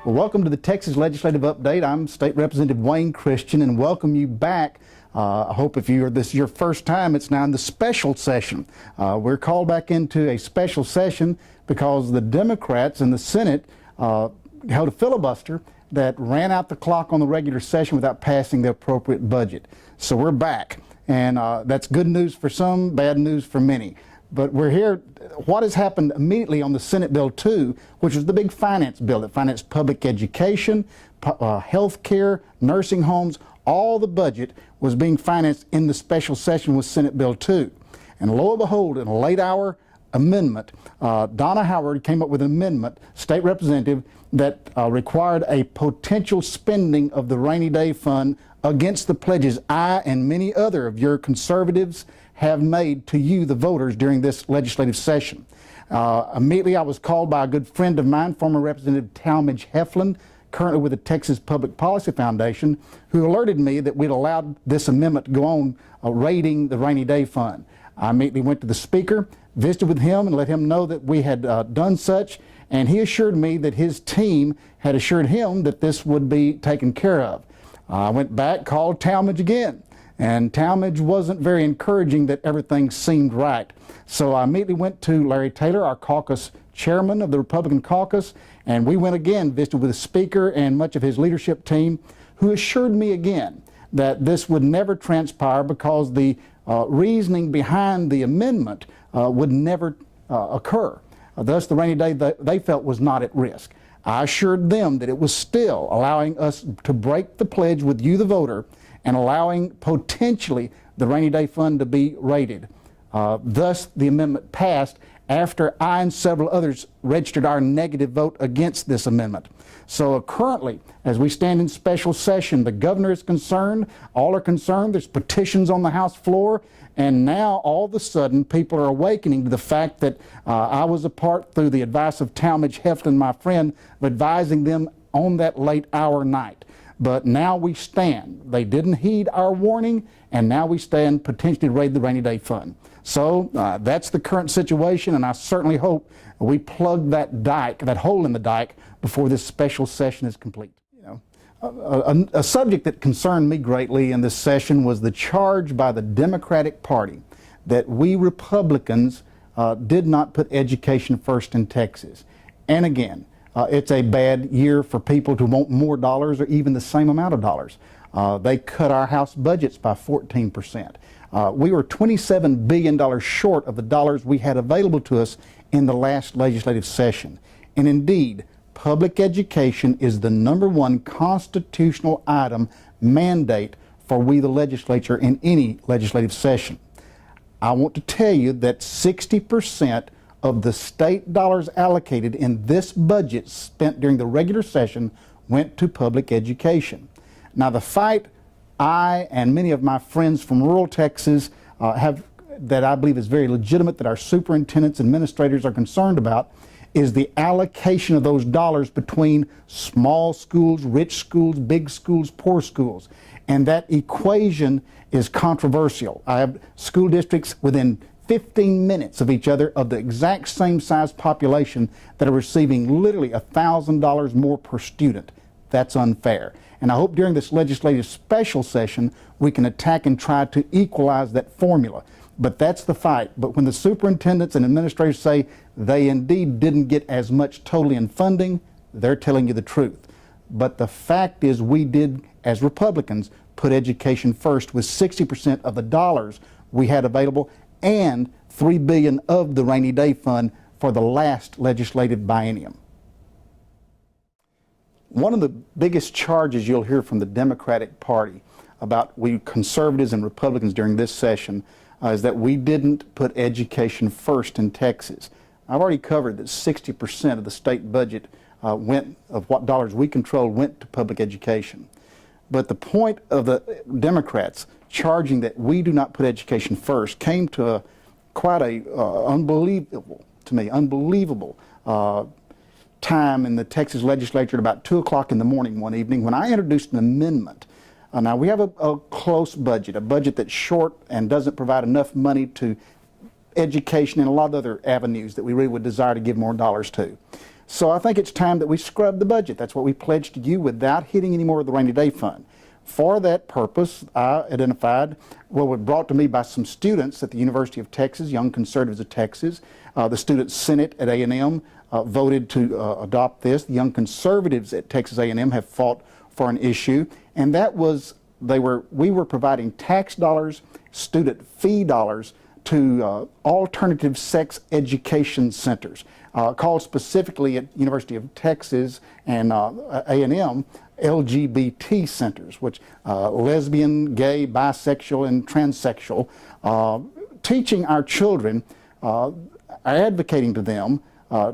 Well, welcome to the Texas Legislative Update. I'm State Representative Wayne Christian and welcome you back. I hope if this is your first time, it's now in the special session. We're called back into a special session because the Democrats in the Senate held a filibuster that ran out the clock on the regular session without passing the appropriate budget. So we're back, and that's good news for some, bad news for many. But we're here. What has happened immediately on the Senate Bill 2, which was the big finance bill that financed public education, health care, nursing homes, all the budget was being financed in the special session with Senate Bill 2. And lo and behold, in a late hour amendment, Donna Howard came up with an amendment, state representative, that required a potential spending of the rainy day fund against the pledges I and many other of your conservatives have made to you, the voters, during this legislative session. Immediately I was called by a good friend of mine, former Representative Talmadge Heflin, currently with the Texas Public Policy Foundation, who alerted me that we'd allowed this amendment to go on raiding the rainy day fund. I immediately went to the Speaker, visited with him, and let him know that we had done such, and he assured me that his team had assured him that this would be taken care of. I went back, called Talmadge again, and Talmadge wasn't very encouraging that everything seemed right. So I immediately went to Larry Taylor, our caucus chairman of the Republican caucus, and we went again, visited with the Speaker and much of his leadership team, who assured me again that this would never transpire because the reasoning behind the amendment would never occur. Thus, the rainy day they felt was not at risk. I assured them that it was still allowing us to break the pledge with you, the voter, and allowing potentially the rainy day fund to be raided. Thus, the amendment passed after I and several others registered our negative vote against this amendment. So currently, as we stand in special session, the governor is concerned, all are concerned, there's petitions on the House floor, and now all of a sudden people are awakening to the fact that I was a part, through the advice of Talmadge Heflin, my friend, of advising them on that late hour night. But now we stand. They didn't heed our warning, and now we stand potentially to raid the rainy day fund. So that's the current situation, and I certainly hope we plug that dike, that hole in the dike, before this special session is complete. You know, a subject that concerned me greatly in this session was the charge by the Democratic Party that we Republicans did not put education first in Texas. And again, it's a bad year for people who want more dollars or even the same amount of dollars. They cut our House budgets by 14%. We were $27 billion short of the dollars we had available to us in the last legislative session. And indeed, public education is the #1 constitutional item mandate for we, the legislature, in any legislative session. I want to tell you that 60% of the state dollars allocated in this budget spent during the regular session went to public education. Now, the fight I and many of my friends from rural Texas have, that I believe is very legitimate, that our superintendents and administrators are concerned about, is the allocation of those dollars between small schools, rich schools, big schools, poor schools. And that equation is controversial. I have school districts within 15 minutes of each other of the exact same size population that are receiving literally $1,000 more per student. That's unfair. And I hope during this legislative special session we can attack and try to equalize that formula. But that's the fight. But when the superintendents and administrators say they indeed didn't get as much totally in funding, they're telling you the truth. But the fact is, we did, as Republicans, put education first with 60% of the dollars we had available and $3 billion of the rainy day fund for the last legislative biennium. One of the biggest charges you'll hear from the Democratic Party about we conservatives and Republicans during this session is that we didn't put education first in Texas. I've already covered that 60% of the state budget of what dollars we controlled went to public education. But the point of the Democrats charging that we do not put education first came to quite a unbelievable time in the Texas legislature at about 2 o'clock in the morning one evening when I introduced an amendment. Now we have a close budget, a budget that's short and doesn't provide enough money to education and a lot of other avenues that we really would desire to give more dollars to. So I think it's time that we scrub the budget. That's what we pledged to you without hitting any more of the rainy day fund. For that purpose, I identified what was brought to me by some students at the University of Texas, Young Conservatives of Texas. The Student Senate at A&M voted to adopt this. The Young Conservatives at Texas A&M have fought for an issue, and that was we were providing tax dollars, student fee dollars to alternative sex education centers, called specifically at University of Texas and A&M LGBT centers, which lesbian, gay, bisexual, and transsexual, teaching our children, advocating to them,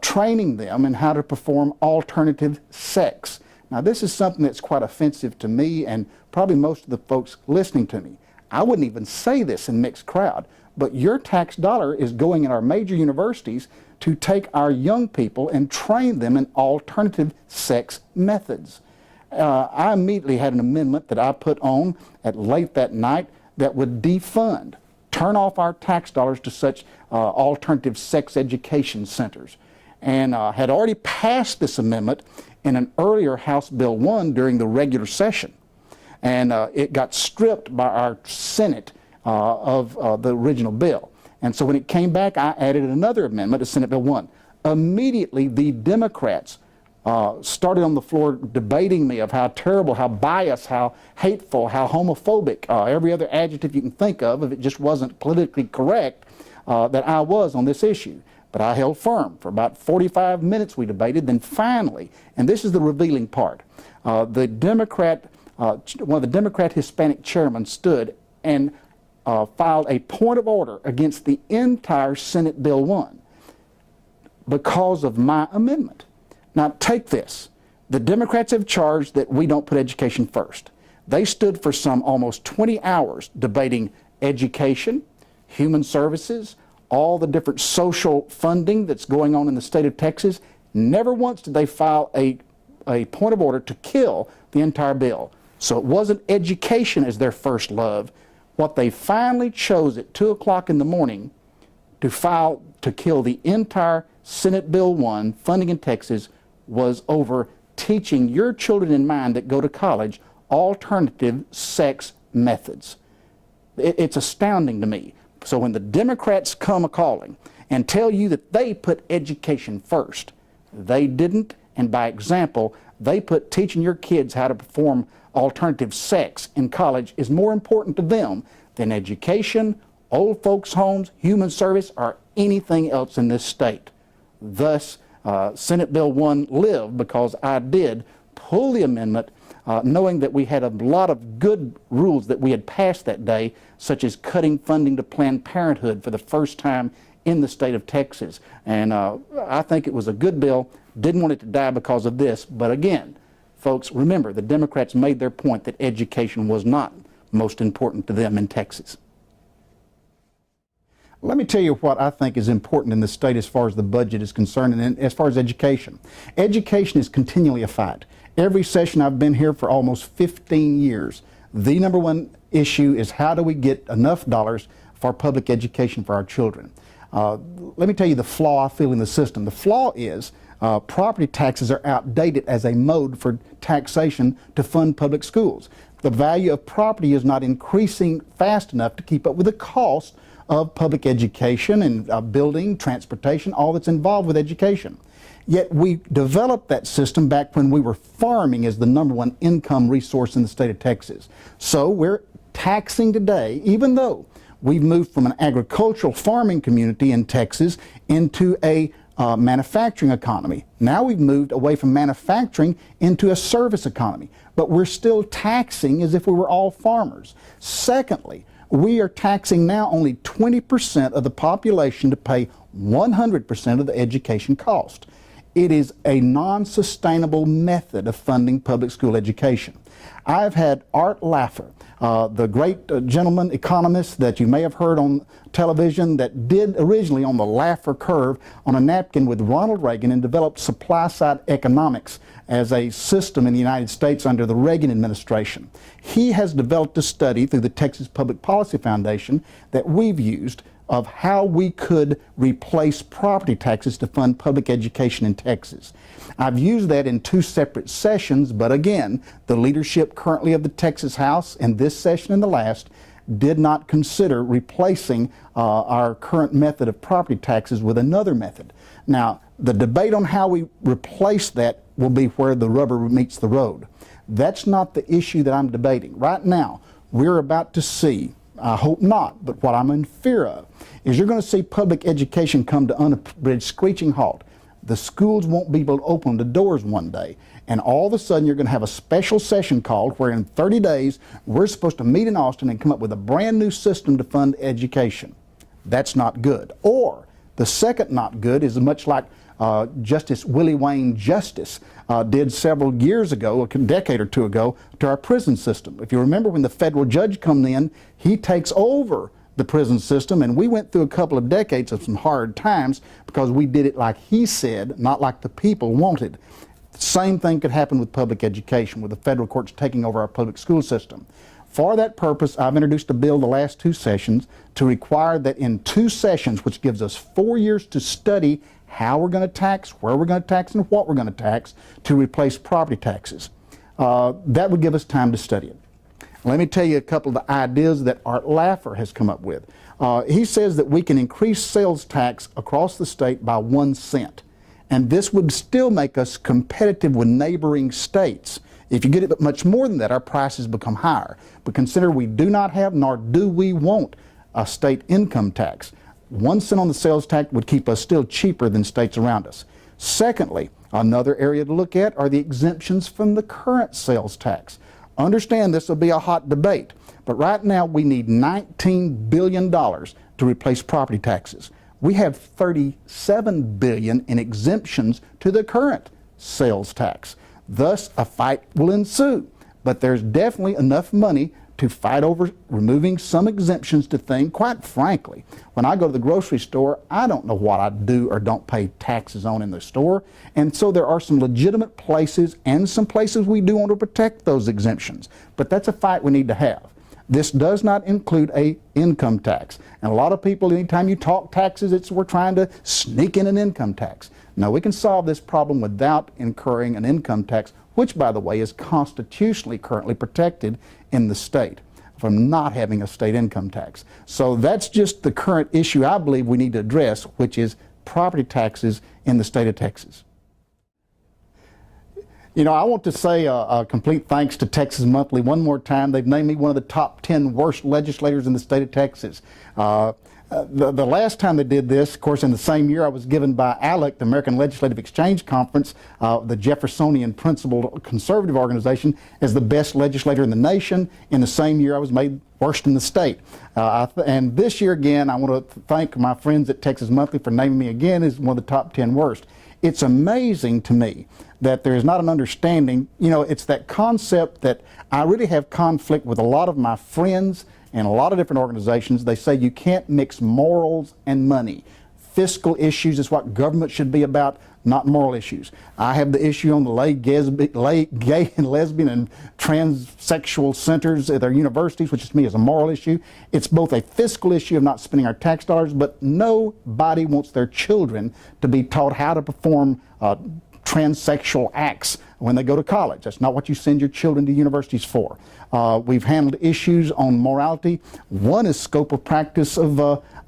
training them in how to perform alternative sex. Now, this is something that's quite offensive to me and probably most of the folks listening to me. I wouldn't even say this in mixed crowd, but your tax dollar is going in our major universities to take our young people and train them in alternative sex methods. I immediately had an amendment that I put on at late that night that would defund, turn off our tax dollars to such alternative sex education centers, and had already passed this amendment in an earlier House Bill 1 during the regular session. And it got stripped by our Senate of the original bill. And so when it came back, I added another amendment to Senate Bill 1. Immediately, the Democrats started on the floor debating me of how terrible, how biased, how hateful, how homophobic, every other adjective you can think of if it just wasn't politically correct, that I was on this issue. But I held firm. For about 45 minutes we debated, then finally, and this is the revealing part, one of the Democrat Hispanic chairmen stood and filed a point of order against the entire Senate Bill 1 because of my amendment. Now take this. The Democrats have charged that we don't put education first. They stood for some almost 20 hours debating education, human services, all the different social funding that's going on in the state of Texas. Never once did they file a point of order to kill the entire bill. So it wasn't education as their first love. What they finally chose at 2 o'clock in the morning to kill the entire Senate Bill 1 funding in Texas was over teaching your children and mine that go to college alternative sex methods. It's astounding to me. So when the Democrats come a-calling and tell you that they put education first, they didn't, and by example, they put teaching your kids how to perform alternative sex in college is more important to them than education, old folks' homes, human service, or anything else in this state. Thus, Senate Bill 1 lived because I did pull the amendment knowing that we had a lot of good rules that we had passed that day, such as cutting funding to Planned Parenthood for the first time in the state of Texas. And I think it was a good bill. Didn't want it to die because of this. But again, folks, remember, the Democrats made their point that education was not most important to them in Texas. Let me tell you what I think is important in the state as far as the budget is concerned and as far as education. Education is continually a fight. Every session I've been here for almost 15 years, the number one issue is how do we get enough dollars for public education for our children. Let me tell you the flaw I feel in the system. The flaw is property taxes are outdated as a mode for taxation to fund public schools. The value of property is not increasing fast enough to keep up with the cost of public education and building, transportation, all that's involved with education. Yet we developed that system back when we were farming as the number one income resource in the state of Texas. So we're taxing today, even though we've moved from an agricultural farming community in Texas into a manufacturing economy. Now we've moved away from manufacturing into a service economy, but we're still taxing as if we were all farmers. Secondly, we are taxing now only 20% of the population to pay 100% of the education cost. It is a non-sustainable method of funding public school education. I've had Art Laffer, the great gentleman economist that you may have heard on television that did originally on the Laffer curve on a napkin with Ronald Reagan and developed supply-side economics as a system in the United States under the Reagan administration. He has developed a study through the Texas Public Policy Foundation that we've used of how we could replace property taxes to fund public education in Texas. I've used that in 2 separate sessions, but again, the leadership currently of the Texas House in this session and the last did not consider replacing our current method of property taxes with another method. Now, the debate on how we replace that will be where the rubber meets the road. That's not the issue that I'm debating. Right now, we're about to see, I hope not, but what I'm in fear of, is you're going to see public education come to unabridged screeching halt. The schools won't be able to open the doors one day, and all of a sudden you're going to have a special session called where in 30 days we're supposed to meet in Austin and come up with a brand new system to fund education. That's not good. Or the second not good is much like Justice Willie Wayne Justice did several years ago, a decade or two ago, to our prison system. If you remember, when the federal judge comes in, he takes over the prison system, and we went through a couple of decades of some hard times because we did it like he said, not like the people wanted. The same thing could happen with public education, with the federal courts taking over our public school system. For that purpose, I've introduced a bill the last 2 sessions to require that in 2 sessions, which gives us 4 years to study how we're going to tax, where we're going to tax, and what we're going to tax to replace property taxes. That would give us time to study it. Let me tell you a couple of the ideas that Art Laffer has come up with. He says that we can increase sales tax across the state by 1 cent. And this would still make us competitive with neighboring states. If you get it much more than that, our prices become higher. But consider we do not have, nor do we want, a state income tax. 1 cent on the sales tax would keep us still cheaper than states around us. Secondly, another area to look at are the exemptions from the current sales tax. Understand this will be a hot debate, but right now we need $19 billion to replace property taxes. We have $37 billion in exemptions to the current sales tax. Thus, a fight will ensue, but there's definitely enough money to fight over removing some exemptions to things. Quite frankly, when I go to the grocery store, I don't know what I do or don't pay taxes on in the store. And so there are some legitimate places and some places we do want to protect those exemptions. But that's a fight we need to have. This does not include a income tax. And a lot of people, anytime you talk taxes, we're trying to sneak in an income tax. No, we can solve this problem without incurring an income tax, which, by the way, is constitutionally currently protected in the state from not having a state income tax. So that's just the current issue I believe we need to address, which is property taxes in the state of Texas. You know, I want to say a complete thanks to Texas Monthly one more time. They've named me one of the top 10 worst legislators in the state of Texas. The last time they did this, of course, in the same year, I was given by ALEC, the American Legislative Exchange Conference, the Jeffersonian principled conservative organization, as the best legislator in the nation. In the same year, I was made worst in the state. And this year, again, I want to thank my friends at Texas Monthly for naming me again as one of the top 10 worst. It's amazing to me that there is not an understanding. You know, it's that concept that I really have conflict with a lot of my friends and a lot of different organizations. They say you can't mix morals and money. Fiscal issues is what government should be about, not moral issues. I have the issue on the gay and lesbian and transsexual centers at their universities, which to me is a moral issue. It's both a fiscal issue of not spending our tax dollars, but nobody wants their children to be taught how to perform transsexual acts when they go to college. That's not what you send your children to universities for. We've handled issues on morality. One is scope of practice of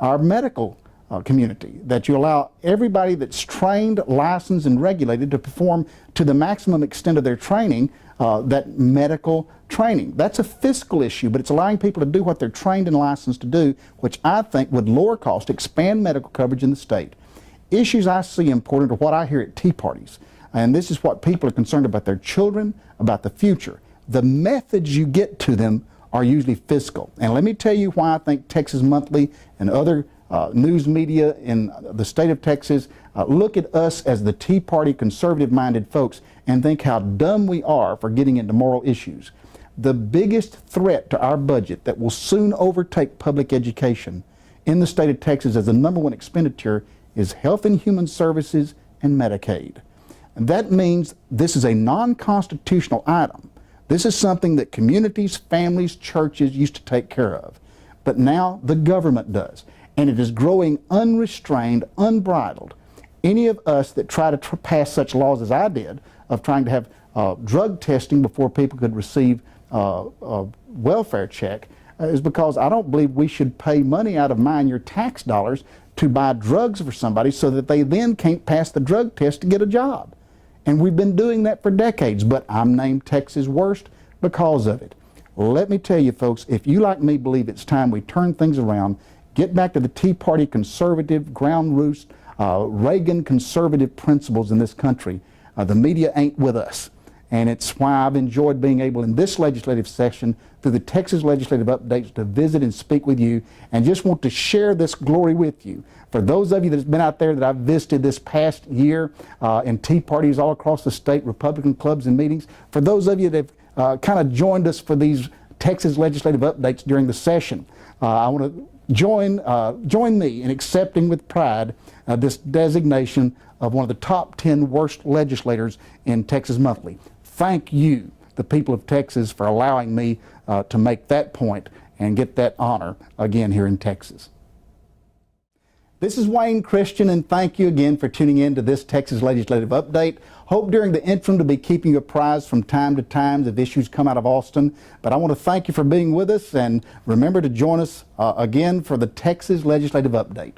our medical community, that you allow everybody that's trained, licensed, and regulated to perform to the maximum extent of their training, that medical training. That's a fiscal issue, but it's allowing people to do what they're trained and licensed to do, which I think would lower cost, expand medical coverage in the state. Issues I see important are what I hear at tea parties, and this is what people are concerned about: their children, about the future. The methods you get to them are usually fiscal. And let me tell you why I think Texas Monthly and other news media in the state of Texas look at us as the Tea Party conservative-minded folks and think how dumb we are for getting into moral issues. The biggest threat to our budget that will soon overtake public education in the state of Texas as the #1 expenditure is Health and Human Services and Medicaid. And that means this is a non-constitutional item. This is something that communities, families, churches used to take care of. But now the government does. and it is growing unrestrained, unbridled. Any of us that try to pass such laws as I did, of trying to have drug testing before people could receive a welfare check, is because I don't believe we should pay money out of mine, your tax dollars, to buy drugs for somebody so that they then can't pass the drug test to get a job. And we've been doing that for decades, but I'm named Texas' worst because of it. Let me tell you, folks, if you, like me, believe it's time we turn things around, get back to the Tea Party conservative, ground roost, Reagan conservative principles in this country, the media ain't with us. And it's why I've enjoyed being able in this legislative session through the Texas Legislative Updates to visit and speak with you and just want to share this glory with you. For those of you that have been out there that I've visited this past year in Tea Parties all across the state, Republican clubs and meetings, for those of you that have kind of joined us for these Texas Legislative Updates during the session, I want to join me in accepting with pride this designation of one of the top 10 worst legislators in Texas Monthly. Thank you, the people of Texas, for allowing me to make that point and get that honor again here in Texas. This is Wayne Christian, and thank you again for tuning in to this Texas Legislative Update. Hope during the interim to be keeping you apprised from time to time if issues come out of Austin. But I want to thank you for being with us, and remember to join us again for the Texas Legislative Update.